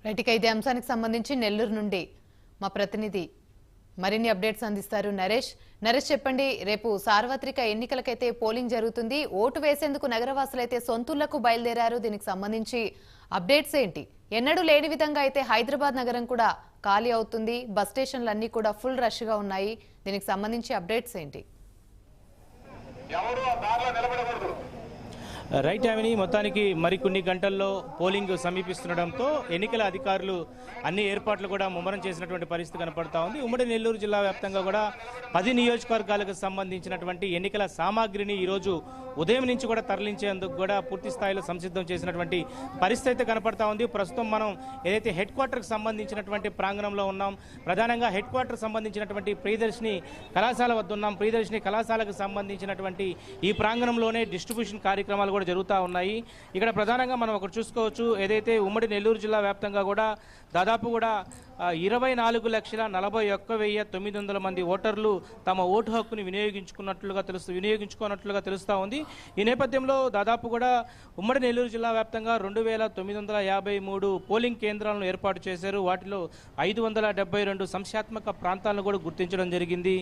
Right ఇక ఇదే అంశానికి సంబంధించి నెల్లూరు నుండి మా ప్రతినిధి మరిన్ని అప్డేట్స్ అందిస్తారు నరేష్. చెప్పండి, రేపు సార్వత్రిక ఎన్నికలకైతే పోలింగ్ జరుగుతుంది. ఓటు వేసేందుకు నగరవాసులైతే సొంతూళ్లకు బయలుదేరారు. దీనికి సంబంధించి అప్డేట్స్ ఏంటి? ఎన్నడూ లేని విధంగా అయితే హైదరాబాద్ నగరం కూడా ఖాళీ అవుతుంది. బస్ స్టేషన్లు అన్ని కూడా ఫుల్ రష్ గా ఉన్నాయి. దీనికి సంబంధించి అప్డేట్స్ ఏంటి? రైట్ యామిని, మొత్తానికి మరికొన్ని గంటల్లో పోలింగ్ సమీపిస్తుండటంతో ఎన్నికల అధికారులు అన్ని ఏర్పాట్లు కూడా ముమ్మరం చేసినటువంటి పరిస్థితి కనపడతా ఉంది. ఉమ్మడి నెల్లూరు జిల్లా వ్యాప్తంగా కూడా 10 నియోజకవర్గాలకు సంబంధించినటువంటి ఎన్నికల సామాగ్రిని ఈరోజు ఉదయం నుంచి కూడా తరలించేందుకు కూడా పూర్తి స్థాయిలో సంసిద్ధం చేసినటువంటి పరిస్థితి అయితే కనపడతా ఉంది. ప్రస్తుతం మనం ఏదైతే హెడ్ క్వార్టర్కి సంబంధించినటువంటి ప్రాంగణంలో ఉన్నాం, ప్రధానంగా హెడ్ క్వార్టర్ సంబంధించినటువంటి ప్రియదర్శిని కళాశాల వద్ద ఉన్నాం. ప్రియదర్శిని కళాశాలకు సంబంధించినటువంటి ఈ ప్రాంగణంలోనే డిస్ట్రిబ్యూషన్ కార్యక్రమాలు కూడా జరుగుతూ ఉన్నాయి. ఇక్కడ ప్రధానంగా మనం ఒకటి చూసుకోవచ్చు, ఏదైతే ఉమ్మడి నెల్లూరు జిల్లా వ్యాప్తంగా కూడా దాదాపు కూడా 24,41,900 మంది ఓటర్లు తమ ఓటు హక్కుని వినియోగించుకున్నట్లుగా తెలుస్తూ ఉంది. ఈ నేపథ్యంలో దాదాపు కూడా ఉమ్మడి నెల్లూరు జిల్లా వ్యాప్తంగా 2,953 పోలింగ్ కేంద్రాలను ఏర్పాటు చేశారు. వాటిలో 572 సంఖ్యాత్మక ప్రాంతాలను కూడా గుర్తించడం జరిగింది.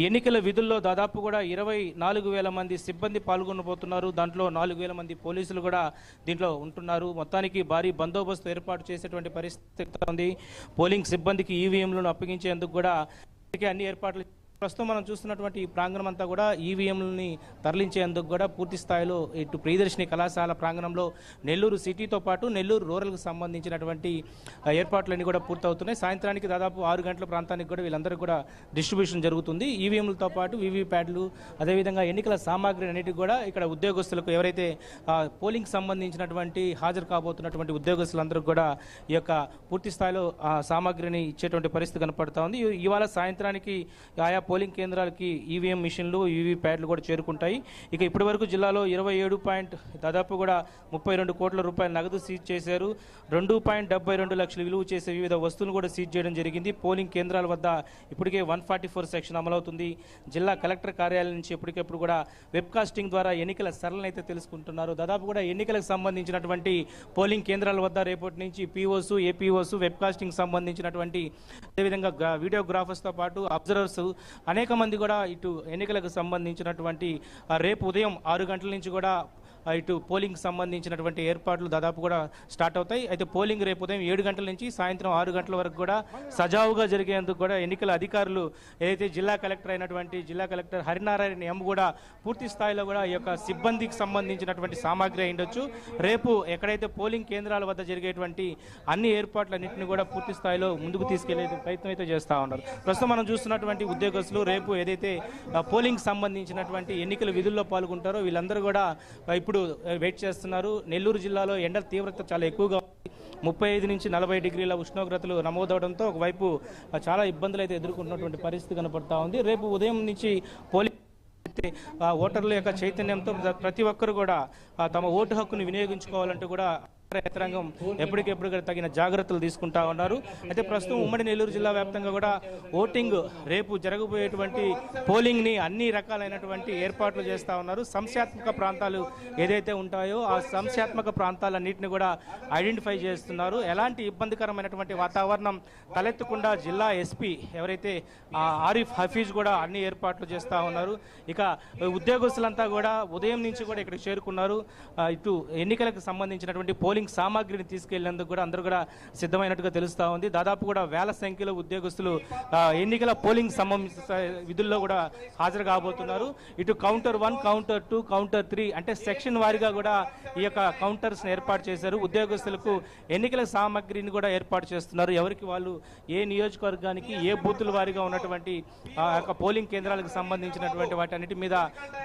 ఎన్నికల విధుల్లో దాదాపు కూడా 24,000 మంది సిబ్బంది పాల్గొనబోతున్నారు. దాంట్లో 4,000 మంది పోలీసులు కూడా దీంట్లో ఉంటున్నారు. మొత్తానికి భారీ బందోబస్తు ఏర్పాటు చేసేటువంటి పరిస్థితి ఉంది. పోలింగ్ సిబ్బందికి ఈవీఎంలను అప్పగించేందుకు కూడా అన్ని ఏర్పాట్లు. ప్రస్తుతం మనం చూస్తున్నటువంటి ఈ ప్రాంగణం అంతా కూడా ఈవీఎంలని తరలించేందుకు కూడా పూర్తి స్థాయిలో ఇటు ప్రియదర్శిని కళాశాల ప్రాంగణంలో నెల్లూరు సిటీతో పాటు నెల్లూరు రూరల్కి సంబంధించినటువంటి ఏర్పాట్లన్నీ కూడా పూర్తవుతున్నాయి. సాయంత్రానికి దాదాపు 6 గంటల ప్రాంతానికి కూడా వీళ్ళందరికీ కూడా డిస్ట్రిబ్యూషన్ జరుగుతుంది. ఈవీఎంలతో పాటు వీవీప్యాడ్లు, అదేవిధంగా ఎన్నికల సామాగ్రి అన్నిటికీ కూడా ఇక్కడ ఉద్యోగస్తులకు ఎవరైతే పోలింగ్ సంబంధించినటువంటి హాజరు కాబోతున్నటువంటి ఉద్యోగస్తులందరికీ కూడా ఈ యొక్క పూర్తి స్థాయిలో సామాగ్రిని ఇచ్చేటువంటి పరిస్థితి కనపడతా ఉంది. ఇవాళ సాయంత్రానికి ఆయా పోలింగ్ కేంద్రాలకి ఈవీఎం మిషన్లు, వీవీప్యాడ్లు కూడా చేరుకుంటాయి. ఇక ఇప్పటి వరకు జిల్లాలో 27 దాదాపు కూడా 32 కోట్ల రూపాయల నగదు సీజ్ చేశారు. 2.72 లక్షలు విలువ చేసే వివిధ వస్తువులు కూడా సీజ్ చేయడం జరిగింది. పోలింగ్ కేంద్రాల వద్ద ఇప్పటికే 144 సెక్షన్ అమలవుతుంది. జిల్లా కలెక్టర్ కార్యాలయం నుంచి ఎప్పటికెప్పుడు కూడా వెబ్కాస్టింగ్ ద్వారా ఎన్నికల సరళన అయితే తెలుసుకుంటున్నారు. దాదాపు కూడా ఎన్నికలకు సంబంధించినటువంటి పోలింగ్ కేంద్రాల వద్ద రేపటి నుంచి పీఓస్, ఏపీఓస్, వెబ్కాస్టింగ్ సంబంధించినటువంటి అదేవిధంగా వీడియోగ్రాఫర్స్తో పాటు అబ్జర్వర్స్ అనేక మంది కూడా ఇటు ఎన్నికలకు సంబంధించినటువంటి రేపు ఉదయం 6 గంటల నుంచి కూడా ఇటు పోలింగ్ సంబంధించినటువంటి ఏర్పాట్లు దాదాపు కూడా స్టార్ట్ అవుతాయి. అయితే పోలింగ్ రేపు ఉదయం 7 గంటల నుంచి సాయంత్రం 6 గంటల వరకు కూడా సజావుగా జరిగేందుకు కూడా ఎన్నికల అధికారులు ఏదైతే జిల్లా కలెక్టర్ హరినారాయణ ఎం కూడా పూర్తి స్థాయిలో కూడా ఈ యొక్క సిబ్బందికి సంబంధించినటువంటి సామాగ్రి అయిండొచ్చు. రేపు ఎక్కడైతే పోలింగ్ కేంద్రాల వద్ద జరిగేటువంటి అన్ని ఏర్పాట్లన్నింటినీ కూడా పూర్తి స్థాయిలో ముందుకు తీసుకెళ్లే ప్రయత్నం అయితే చేస్తూ ఉన్నారు. ప్రస్తుతం మనం చూస్తున్నటువంటి ఉద్యోగస్తులు రేపు ఏదైతే పోలింగ్ సంబంధించినటువంటి ఎన్నికల విధుల్లో పాల్గొంటారో వీళ్ళందరూ కూడా ఇప్పుడు వెయిట్ చేస్తున్నారు. నెల్లూరు జిల్లాలో ఎండల తీవ్రత చాలా ఎక్కువగా 35 నుంచి 40 డిగ్రీల ఉష్ణోగ్రతలు నమోదవడంతో ఒకవైపు చాలా ఇబ్బందులు అయితే ఎదుర్కొంటున్నటువంటి పరిస్థితి కనపడతా ఉంది. రేపు ఉదయం నుంచి పోలింగ్ ఓటర్ల యొక్క చైతన్యంతో ప్రతి ఒక్కరు కూడా తమ ఓటు హక్కును వినియోగించుకోవాలంటూ కూడా యంత్రాంగం ఎప్పటికెప్పుడు తగిన జాగ్రత్తలు తీసుకుంటా ఉన్నారు. అయితే ప్రస్తుతం ఉమ్మడి నెల్లూరు జిల్లా వ్యాప్తంగా కూడా ఓటింగ్ రేపు జరగబోయేటువంటి పోలింగ్ ని అన్ని రకాలైనటువంటి ఏర్పాట్లు చేస్తూ ఉన్నారు. సంఖ్యాత్మక ప్రాంతాలు ఏదైతే ఉంటాయో ఆ సంఖ్యాత్మక ప్రాంతాలన్నింటినీ కూడా ఐడెంటిఫై చేస్తున్నారు. ఎలాంటి ఇబ్బందికరమైనటువంటి వాతావరణం తలెత్తకుండా జిల్లా ఎస్పీ ఎవరైతే ఆరిఫ్ హఫీజ్ కూడా అన్ని ఏర్పాట్లు చేస్తూ ఉన్నారు. ఇక ఉద్యోగస్తులంతా కూడా ఉదయం నుంచి కూడా ఇక్కడికి చేరుకున్నారు. ఇటు ఎన్నికలకు సంబంధించినటువంటి పోలింగ్ సామాగ్రిని తీసుకెళ్లేందుకు కూడా అందరూ కూడా సిద్ధమైనట్టుగా తెలుస్తా ఉంది. దాదాపు కూడా వేల సంఖ్యలో ఉద్యోగస్తులు ఎన్నికల పోలింగ్ విధుల్లో కూడా హాజరు కాబోతున్నారు. ఇటు కౌంటర్ 1, కౌంటర్ 2, కౌంటర్ 3 అంటే సెక్షన్ వారీగా కూడా ఈ యొక్క కౌంటర్స్ ఏర్పాటు చేశారు. ఉద్యోగస్తులకు ఎన్నికల సామాగ్రిని కూడా ఏర్పాటు చేస్తున్నారు. ఎవరికి వాళ్ళు ఏ నియోజకవర్గానికి ఏ బూతుల వారీగా ఉన్నటువంటి పోలింగ్ కేంద్రాలకు సంబంధించినటువంటి వాటన్నిటి మీద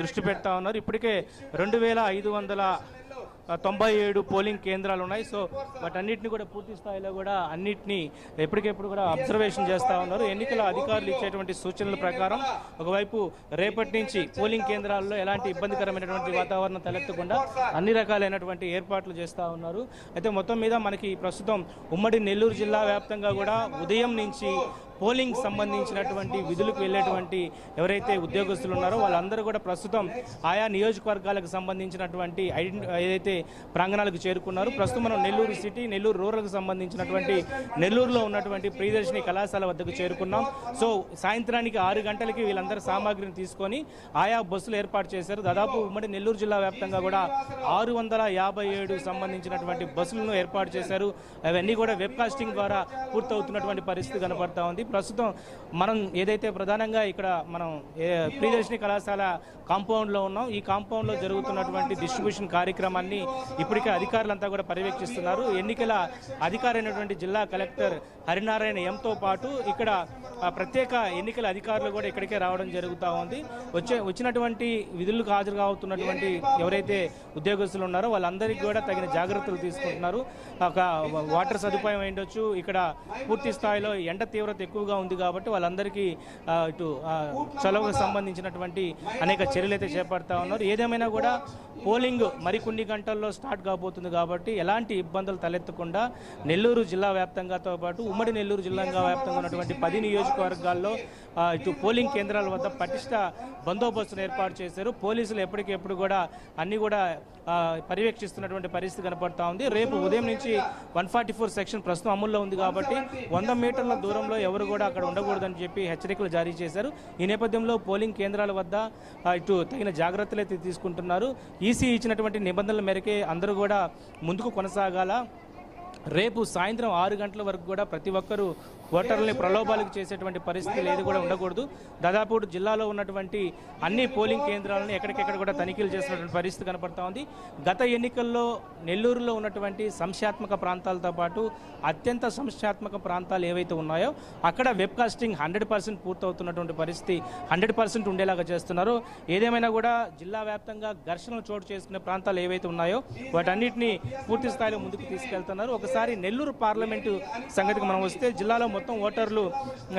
దృష్టి పెడతా ఉన్నారు. ఇప్పటికే 2,597 పోలింగ్ కేంద్రాలు ఉన్నాయి. సో వాటన్నిటిని కూడా పూర్తి స్థాయిలో కూడా అన్నిటినీ ఎప్పటికెప్పుడు కూడా అబ్జర్వేషన్ చేస్తూ ఉన్నారు. ఎన్నికల అధికారులు ఇచ్చేటువంటి సూచనల ప్రకారం ఒకవైపు రేపటి నుంచి పోలింగ్ కేంద్రాల్లో ఎలాంటి ఇబ్బందికరమైనటువంటి వాతావరణం తలెత్తకుండా అన్ని రకాలైనటువంటి ఏర్పాట్లు చేస్తూ ఉన్నారు. అయితే మొత్తం మీద మనకి ప్రస్తుతం ఉమ్మడి నెల్లూరు జిల్లా వ్యాప్తంగా కూడా ఉదయం నుంచి పోలింగ్ సంబంధించినటువంటి విధులకు వెళ్ళేటువంటి ఎవరైతే ఉద్యోగస్తులు ఉన్నారో వాళ్ళందరూ కూడా ప్రస్తుతం ఆయా నియోజకవర్గాలకు సంబంధించినటువంటి ఏదైతే ప్రాంగణాలకు చేరుకున్నారు. ప్రస్తుతం మనం నెల్లూరు సిటీ, నెల్లూరు రూరల్కి సంబంధించినటువంటి నెల్లూరులో ఉన్నటువంటి ప్రియదర్శిని కళాశాల వద్దకు చేరుకున్నాం. సో సాయంత్రానికి 6 గంటలకి వీళ్ళందరూ సామాగ్రిని తీసుకొని ఆయా బస్సులు ఏర్పాటు చేశారు. దాదాపు ఉమ్మడి నెల్లూరు జిల్లా వ్యాప్తంగా కూడా 657 సంబంధించినటువంటి బస్సులను ఏర్పాటు చేశారు. అవన్నీ కూడా వెబ్ కాస్టింగ్ ద్వారా పూర్తవుతున్నటువంటి పరిస్థితి కనపడతా ఉంది. ప్రస్తుతం మనం ఏదైతే ప్రధానంగా ఇక్కడ మనం ప్రియదర్శిని కళాశాల కాంపౌండ్లో ఉన్నాం. ఈ కాంపౌండ్లో జరుగుతున్నటువంటి డిస్ట్రిబ్యూషన్ కార్యక్రమాన్ని ఇప్పటికే అధికారులంతా కూడా పర్యవేక్షిస్తున్నారు. ఎన్నికల అధికారి అయినటువంటి జిల్లా కలెక్టర్ హరినారాయణ ఎంతో పాటు ఇక్కడ ప్రత్యేక ఎన్నికల అధికారులు కూడా ఇక్కడికే రావడం జరుగుతూ ఉంది. వచ్చినటువంటి విధులకు హాజరు అవుతున్నటువంటి ఎవరైతే ఉద్యోగస్తులు ఉన్నారో వాళ్ళందరికీ కూడా తగిన జాగ్రత్తలు తీసుకుంటున్నారు. ఒక వాటర్ సదుపాయం ఉండొచ్చు, ఇక్కడ పూర్తి స్థాయిలో ఎండ తీవ్రత ఎక్కువగా ఉంది కాబట్టి వాళ్ళందరికీ ఇటు చొలవకు సంబంధించినటువంటి అనేక చర్యలు అయితే చేపడతా ఉన్నారు. ఏదేమైనా కూడా పోలింగ్ మరికొన్ని గంటల్లో స్టార్ట్ కాబోతుంది కాబట్టి ఎలాంటి ఇబ్బందులు తలెత్తకుండా నెల్లూరు జిల్లా వ్యాప్తంగాతో పాటు ఉమ్మడి నెల్లూరు జిల్లా వ్యాప్తంగా ఉన్నటువంటి 10 నియోజకవర్గాల్లో ఇటు పోలింగ్ కేంద్రాల వద్ద పటిష్ట బందోబస్తును ఏర్పాటు చేశారు. పోలీసులు ఎప్పటికెప్పుడు కూడా అన్ని కూడా పర్యవేక్షిస్తున్నటువంటి పరిస్థితి కనపడతా ఉంది. రేపు ఉదయం నుంచి 144 సెక్షన్ ప్రస్తుతం అమల్లో ఉంది కాబట్టి 100 మీటర్ల దూరంలో ఎవరు కూడా అక్కడ ఉండకూడదని చెప్పి హెచ్చరికలు జారీ చేశారు. ఈ నేపథ్యంలో పోలింగ్ కేంద్రాల వద్ద ఇటు తగిన జాగ్రత్తలు అయితే తీసుకుంటున్నారు. ఈసీ ఇచ్చినటువంటి నిబంధనల మేరకే అందరూ కూడా ముందుకు కొనసాగాల. రేపు సాయంత్రం 6 గంటల వరకు కూడా ప్రతి ఒక్కరూ ఓటర్లని ప్రలోభాలకు చేసేటువంటి పరిస్థితి లేదు కూడా ఉండకూడదు. దాదాపు జిల్లాలో ఉన్నటువంటి అన్ని పోలింగ్ కేంద్రాలను ఎక్కడికెక్కడ కూడా తనిఖీలు చేసినటువంటి పరిస్థితి కనపడతా ఉంది. గత ఎన్నికల్లో నెల్లూరులో ఉన్నటువంటి సంఖ్యాత్మక ప్రాంతాలతో పాటు అత్యంత సంఖ్యాత్మక ప్రాంతాలు ఏవైతే ఉన్నాయో అక్కడ వెబ్ కాస్టింగ్ 100% పూర్తవుతున్నటువంటి పరిస్థితి 100% ఉండేలాగా చేస్తున్నారు. ఏదేమైనా కూడా జిల్లా వ్యాప్తంగా ఘర్షణలు చోటు చేసుకునే ప్రాంతాలు ఏవైతే ఉన్నాయో వాటన్నిటిని పూర్తి స్థాయిలో ముందుకు తీసుకెళ్తున్నారు. ఒకసారి నెల్లూరు పార్లమెంటు సంగతికి మనం వస్తే జిల్లాలో మొత్తం ఓటర్లు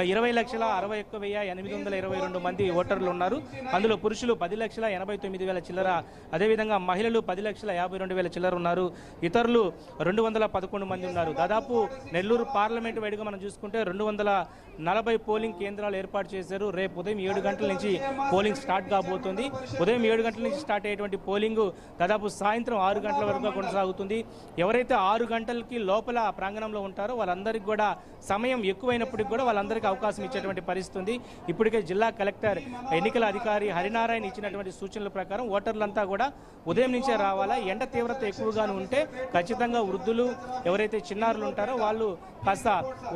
20,61,822 మంది ఓటర్లు ఉన్నారు. అందులో పురుషులు 10,89,000 చిల్లర, అదేవిధంగా మహిళలు 10,52,000 చిల్లర ఉన్నారు. ఇతరులు 211 మంది ఉన్నారు. దాదాపు నెల్లూరు పార్లమెంటు వైడ్గా మనం చూసుకుంటే 240 పోలింగ్ కేంద్రాలు ఏర్పాటు చేశారు. రేపు ఉదయం 7 గంటల నుంచి పోలింగ్ స్టార్ట్ కాబోతుంది. ఉదయం 7 గంటల నుంచి స్టార్ట్ అయ్యేటువంటి పోలింగ్ దాదాపు సాయంత్రం 6 గంటల వరకు కొనసాగుతుంది. ఎవరైతే 6 గంటలకి లోపల ప్రాంగణంలో ఉంటారో వాళ్ళందరికీ కూడా సమయం ఎక్కువైనప్పటికీ కూడా వాళ్ళందరికీ అవకాశం ఇచ్చేటువంటి పరిస్థితి ఉంది. ఇప్పటికే జిల్లా కలెక్టర్ ఎన్నికల అధికారి హరినారాయణ ఇచ్చినటువంటి సూచనల ప్రకారం ఓటర్లంతా కూడా ఉదయం నుంచే రావాలా. ఎండ తీవ్రత ఎక్కువగానే ఉంటే ఖచ్చితంగా వృద్ధులు ఎవరైతే చిన్నారులు ఉంటారో వాళ్ళు కాస్త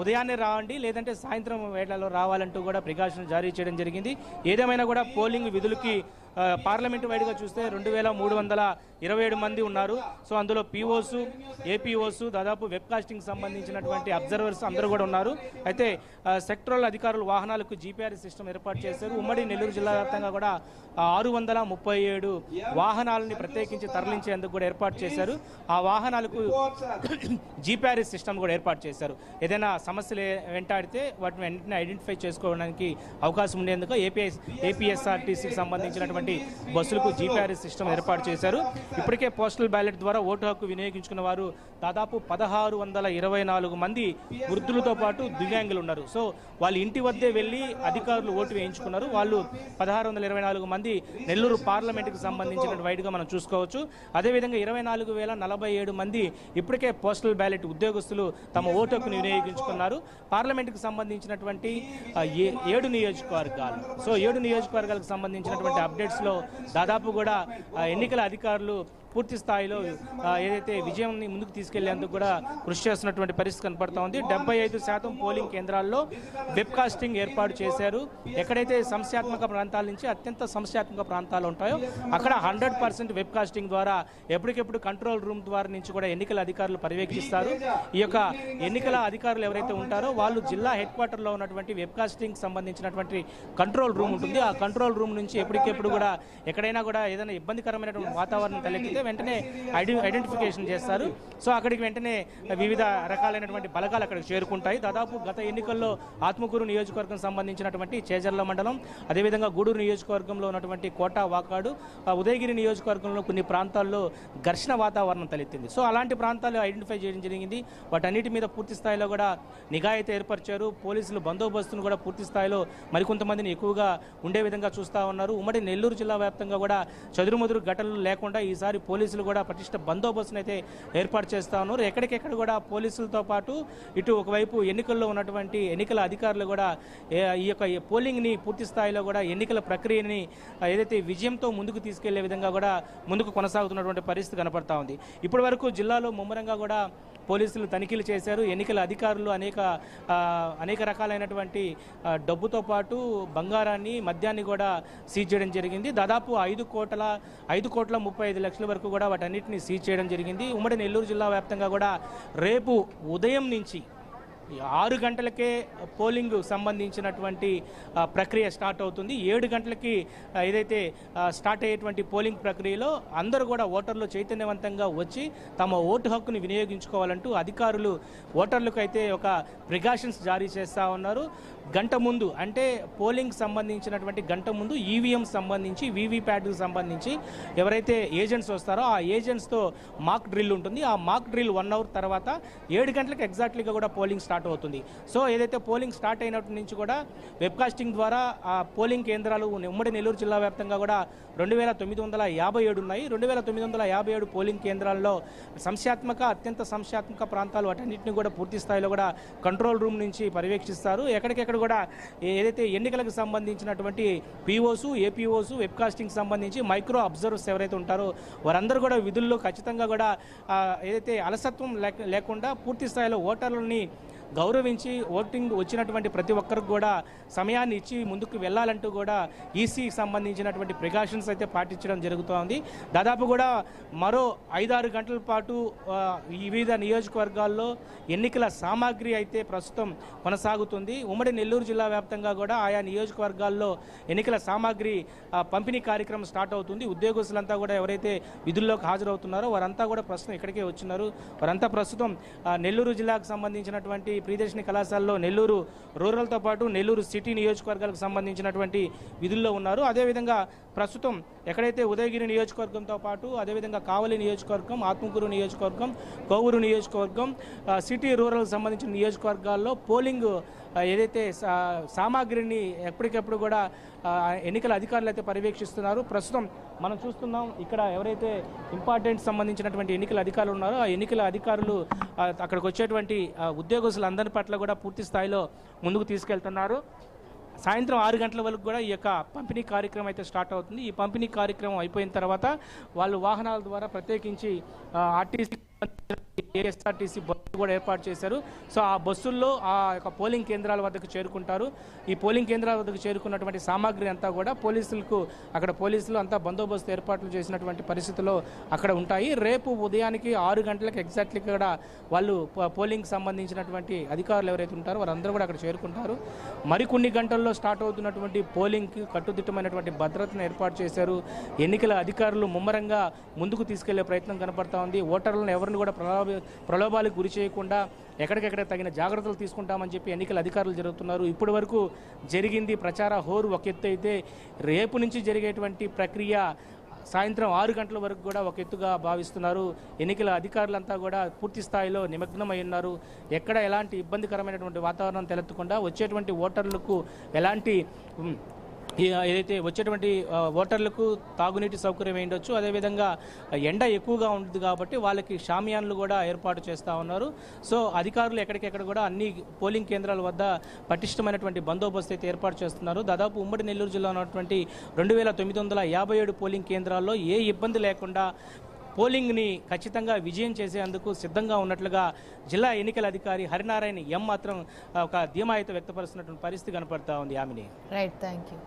ఉదయాన్నే రావండి, లేదంటే సాయంత్రం వేళలో రావాలంటూ కూడా ప్రికాషన్ జారీ చేయడం జరిగింది. ఏదేమైనా కూడా పోలింగ్ విధులకి పార్లమెంటు వైడ్గా చూస్తే 2,327 మంది ఉన్నారు. సో అందులో పీఓస్, ఏపీఓస్, దాదాపు వెబ్ కాస్టింగ్ సంబంధించినటువంటి అబ్జర్వర్స్ అందరూ కూడా ఉన్నారు. అయితే సెక్టరల్ అధికారులు వాహనాలకు జీపీఆర్ఎస్ సిస్టమ్ ఏర్పాటు చేశారు. ఉమ్మడి నెల్లూరు జిల్లా వ్యాప్తంగా కూడా 637 వాహనాలని ప్రత్యేకించి తరలించేందుకు కూడా ఏర్పాటు చేశారు. ఆ వాహనాలకు జీపీఆర్ఎస్ సిస్టమ్ కూడా ఏర్పాటు చేశారు. ఏదైనా సమస్యలు వెంటాడితే వాటిని వెంటనే ఐడెంటిఫై చేసుకోవడానికి అవకాశం ఉండేందుకు ఏపీఎస్ఆర్టీసీకి సంబంధించినటువంటి బస్సులకు జీపీఆర్ఎస్ సిస్టమ్ ఏర్పాటు చేశారు. ఇప్పటికే పోస్టల్ బ్యాలెట్ ద్వారా ఓటు హక్కు వినియోగించుకున్న వారు దాదాపు 1624 మంది వృద్ధులతో పాటు దివ్యాంగులు ఉన్నారు. సో వాళ్ళ ఇంటి వద్దే వెళ్ళి అధికారులు ఓటు వేయించుకున్నారు. వాళ్ళు 1624 మంది నెల్లూరు పార్లమెంటుకు సంబంధించిన వైడ్గా మనం చూసుకోవచ్చు. అదేవిధంగా 24,047 మంది ఇప్పటికే పోస్టల్ బ్యాలెట్ ఉద్యోగస్తులు తమ ఓటు హక్కును వినియోగించుకున్నారు. పార్లమెంటుకు సంబంధించినటువంటి 7 నియోజకవర్గాలు, సో 7 నియోజకవర్గాలకు సంబంధించినటువంటి అప్డేట్స్లో దాదాపు కూడా ఎన్నికల అధికారులు పూర్తి స్థాయిలో ఏదైతే విజయాన్ని ముందుకు తీసుకెళ్లేందుకు కూడా కృషి చేస్తున్నటువంటి పరిస్థితి కనపడతా ఉంది. 75% పోలింగ్ కేంద్రాల్లో వెబ్ కాస్టింగ్ ఏర్పాటు చేశారు. ఎక్కడైతే సంఖ్యాత్మక ప్రాంతాల నుంచి అత్యంత సంఖ్యాత్మక ప్రాంతాలు ఉంటాయో అక్కడ 100% వెబ్ కాస్టింగ్ ద్వారా ఎప్పటికెప్పుడు కంట్రోల్ రూమ్ ద్వారా నుంచి కూడా ఎన్నికల అధికారులు పర్యవేక్షిస్తారు. ఈ యొక్క ఎన్నికల అధికారులు ఎవరైతే ఉంటారో వాళ్ళు జిల్లా హెడ్ క్వార్టర్లో ఉన్నటువంటి వెబ్ కాస్టింగ్ సంబంధించినటువంటి కంట్రోల్ రూమ్ ఉంటుంది. ఆ కంట్రోల్ రూమ్ నుంచి ఎప్పటికెప్పుడు కూడా ఎక్కడైనా కూడా ఏదైనా ఇబ్బందికరమైనటువంటి వాతావరణం తలెత్తితే జరిగితే వెంటనే ఐడెంటిఫికేషన్ చేస్తారు. సో అక్కడికి వెంటనే వివిధ రకాలైనటువంటి బలగాలు అక్కడికి చేరుకుంటాయి. దాదాపు గత ఎన్నికల్లో ఆత్మకూరు నియోజకవర్గం సంబంధించినటువంటి చేజర్ల మండలం, అదేవిధంగా గూడూరు నియోజకవర్గంలో ఉన్నటువంటి కోట, వాకాడు, ఉదయగిరి నియోజకవర్గంలో కొన్ని ప్రాంతాల్లో ఘర్షణ వాతావరణం తలెత్తింది. సో అలాంటి ప్రాంతాలు ఐడెంటిఫై చేయడం జరిగింది. వాటన్నిటి మీద పూర్తి స్థాయిలో కూడా నిఘా అయితే ఏర్పరిచారు. పోలీసులు బందోబస్తును కూడా పూర్తి స్థాయిలో మరికొంతమందిని ఎక్కువగా ఉండే విధంగా చూస్తూ ఉన్నారు. ఉమ్మడి నెల్లూరు జిల్లా వ్యాప్తంగా కూడా చదురుమదురు ఘటనలు లేకుండా ఈసారి పోలీసులు కూడా పటిష్ట బందోబస్తును అయితే ఏర్పాటు చేస్తూ ఉన్నారు. ఎక్కడికెక్కడ కూడా పోలీసులతో పాటు ఇటు ఒకవైపు ఎన్నికల్లో ఉన్నటువంటి ఎన్నికల అధికారులు కూడా ఈ యొక్క పోలింగ్ని పూర్తి స్థాయిలో కూడా ఎన్నికల ప్రక్రియని ఏదైతే విజయంతో ముందుకు తీసుకెళ్లే విధంగా కూడా ముందుకు కొనసాగుతున్నటువంటి పరిస్థితి కనపడతా ఉంది. ఇప్పటి వరకు జిల్లాలో ముమ్మరంగా కూడా పోలీసులు తనిఖీలు చేశారు. ఎన్నికల అధికారులు అనేక రకాలైనటువంటి డబ్బుతో పాటు బంగారాన్ని, మద్యాన్ని కూడా సీజ్ చేయడం జరిగింది. దాదాపు 5,35,00,000 వరకు కూడా వాటన్నిటిని సీజ్ చేయడం జరిగింది. ఉమ్మడి నెల్లూరు జిల్లా వ్యాప్తంగా కూడా రేపు ఉదయం నుంచి 6 గంటలకే పోలింగ్ సంబంధించినటువంటి ప్రక్రియ స్టార్ట్ అవుతుంది. 7 గంటలకి ఏదైతే స్టార్ట్ అయ్యేటువంటి పోలింగ్ ప్రక్రియలో అందరూ కూడా ఓటర్లు చైతన్యవంతంగా వచ్చి తమ ఓటు హక్కుని వినియోగించుకోవాలంటూ అధికారులు ఓటర్లకు అయితే ఒక ప్రికాషన్స్ జారీ చేస్తూ ఉన్నారు. గంట ముందు, అంటే పోలింగ్ సంబంధించినటువంటి గంట ముందు ఈవీఎం సంబంధించి, వీవీప్యాట్కి సంబంధించి ఎవరైతే ఏజెంట్స్ వస్తారో ఆ ఏజెంట్స్తో మాక్ డ్రిల్ ఉంటుంది. ఆ మాక్ డ్రిల్ 1 అవర్ తర్వాత 7 గంటలకు ఎగ్జాక్ట్లీగా కూడా పోలింగ్ స్టార్ట్ అవుతుంది. సో ఏదైతే పోలింగ్ స్టార్ట్ అయినప్పటి నుంచి కూడా వెబ్కాస్టింగ్ ద్వారా ఆ పోలింగ్ కేంద్రాలు ఉమ్మడి నెల్లూరు జిల్లా వ్యాప్తంగా కూడా 2,957 ఉన్నాయి. 2,957 పోలింగ్ కేంద్రాల్లో అత్యంత సంఖ్యాత్మక ప్రాంతాలు వాటన్నింటినీ కూడా పూర్తి స్థాయిలో కూడా కంట్రోల్ రూమ్ నుంచి పర్యవేక్షిస్తారు. ఎక్కడికెక్కడ కూడా ఏదైతే ఎన్నికలకు సంబంధించినటువంటి పీఓస్, ఏపీఓస్, వెబ్కాస్టింగ్ సంబంధించి మైక్రో అబ్జర్వర్స్ ఎవరైతే ఉంటారో వారందరూ కూడా విధుల్లో ఖచ్చితంగా కూడా ఏదైతే అలసత్వం లేకుండా పూర్తి స్థాయిలో ఓటర్లని గౌరవించి ఓటింగ్ వచ్చినటువంటి ప్రతి ఒక్కరికి కూడా సమయాన్ని ఇచ్చి ముందుకు వెళ్ళాలంటూ కూడా ఈసీకి సంబంధించినటువంటి ప్రికాషన్స్ అయితే పాటించడం జరుగుతోంది. దాదాపు కూడా మరో 5-6 గంటల పాటు వివిధ నియోజకవర్గాల్లో ఎన్నికల సామాగ్రి అయితే ప్రస్తుతం కొనసాగుతుంది. ఉమ్మడి నెల్లూరు జిల్లా వ్యాప్తంగా కూడా ఆయా నియోజకవర్గాల్లో ఎన్నికల సామాగ్రి పంపిణీ కార్యక్రమం స్టార్ట్ అవుతుంది. ఉద్యోగస్తులంతా కూడా ఎవరైతే విధుల్లోకి హాజరవుతున్నారో వారంతా కూడా ప్రస్తుతం ఇక్కడికే వచ్చినారు. వారంతా ప్రస్తుతం నెల్లూరు జిల్లాకు సంబంధించినటువంటి ప్రియదర్శిని కళాశాలలో నెల్లూరు రూరల్తో పాటు నెల్లూరు సిటీ నియోజకవర్గాలకు సంబంధించినటువంటి విధుల్లో ఉన్నారు. అదేవిధంగా ప్రస్తుతం ఎక్కడైతే ఉదయగిరి నియోజకవర్గంతో పాటు అదేవిధంగా కావలి నియోజకవర్గం, ఆత్మకూరు నియోజకవర్గం, కోవూరు నియోజకవర్గం, సిటీ రూరల్ సంబంధించిన నియోజకవర్గాల్లో పోలింగ్ ఏదైతే సామాగ్రిని ఎప్పటికెప్పుడు కూడా ఎన్నికల అధికారులు అయితే పర్యవేక్షిస్తున్నారు. ప్రస్తుతం మనం చూస్తున్నాం ఇక్కడ ఎవరైతే ఇంపార్టెంట్ సంబంధించినటువంటి ఎన్నికల అధికారులు ఉన్నారో ఆ ఎన్నికల అధికారులు అక్కడికి వచ్చేటువంటి ఉద్యోగస్తులందరి పట్ల కూడా పూర్తి స్థాయిలో ముందుకు తీసుకెళ్తున్నారు. సాయంత్రం 6 గంటల వరకు కూడా ఈ యొక్క పంపిణీ కార్యక్రమం అయితే స్టార్ట్ అవుతుంది. ఈ పంపిణీ కార్యక్రమం అయిపోయిన తర్వాత వాళ్ళు వాహనాల ద్వారా ప్రత్యేకించి ఏఎస్ఆర్టీసీ బస్సులు కూడా ఏర్పాటు చేశారు. సో ఆ బస్సుల్లో ఆ యొక్క పోలింగ్ కేంద్రాల వద్దకు చేరుకుంటారు. ఈ పోలింగ్ కేంద్రాల వద్దకు చేరుకున్నటువంటి సామాగ్రి అంతా కూడా పోలీసులు అంతా బందోబస్తు ఏర్పాట్లు చేసినటువంటి పరిస్థితుల్లో అక్కడ ఉంటాయి. రేపు ఉదయానికి 6 గంటలకు ఎగ్జాక్ట్లీ కూడా వాళ్ళు పోలింగ్ సంబంధించినటువంటి అధికారులు ఎవరైతే ఉంటారో వారందరూ కూడా అక్కడ చేరుకుంటారు. మరికొన్ని గంటల్లో స్టార్ట్ అవుతున్నటువంటి పోలింగ్కి కట్టుదిట్టమైనటువంటి భద్రతను ఏర్పాటు చేశారు. ఎన్నికల అధికారులు ముమ్మరంగా ముందుకు తీసుకెళ్లే ప్రయత్నం కనపడతా ఉంది. ఓటర్లను ఎవరిని కూడా ప్రలోభాలకు గురి చేయకుండా ఎక్కడికెక్కడ తగిన జాగ్రత్తలు తీసుకుంటామని చెప్పి ఎన్నికల అధికారులు జరుగుతున్నారు. ఇప్పటి వరకు జరిగింది ప్రచార హోరు ఒక ఎత్తు అయితే రేపు నుంచి జరిగేటువంటి ప్రక్రియ సాయంత్రం 6 గంటల వరకు కూడా ఒక ఎత్తుగా భావిస్తున్నారు. ఎన్నికల అధికారులంతా కూడా పూర్తి స్థాయిలో నిమగ్నమై ఉన్నారు. ఎక్కడ ఎలాంటి ఇబ్బందికరమైనటువంటి వాతావరణం తలెత్తకుండా వచ్చేటువంటి ఓటర్లకు ఎలాంటి ఏదైతే వచ్చేటువంటి ఓటర్లకు తాగునీటి సౌకర్యం ఉండొచ్చు. అదేవిధంగా ఎండ ఎక్కువగా ఉంటుంది కాబట్టి వాళ్ళకి షామియాన్లు కూడా ఏర్పాటు చేస్తూ ఉన్నారు. సో అధికారులు ఎక్కడికెక్కడ కూడా అన్ని పోలింగ్ కేంద్రాల వద్ద పటిష్టమైనటువంటి బందోబస్తు అయితే ఏర్పాటు చేస్తున్నారు. దాదాపు ఉమ్మడి నెల్లూరు జిల్లా ఉన్నటువంటి 2,957 పోలింగ్ కేంద్రాల్లో ఏ ఇబ్బంది లేకుండా పోలింగ్ని ఖచ్చితంగా విజయం చేసేందుకు సిద్ధంగా ఉన్నట్లుగా జిల్లా ఎన్నికల అధికారి హరినారాయణ మాత్రం ఒక ధీమా అయితే వ్యక్తపరుస్తున్నటువంటి పరిస్థితి కనపడతా ఉంది. ఆమెని రైట్, థ్యాంక్ యూ.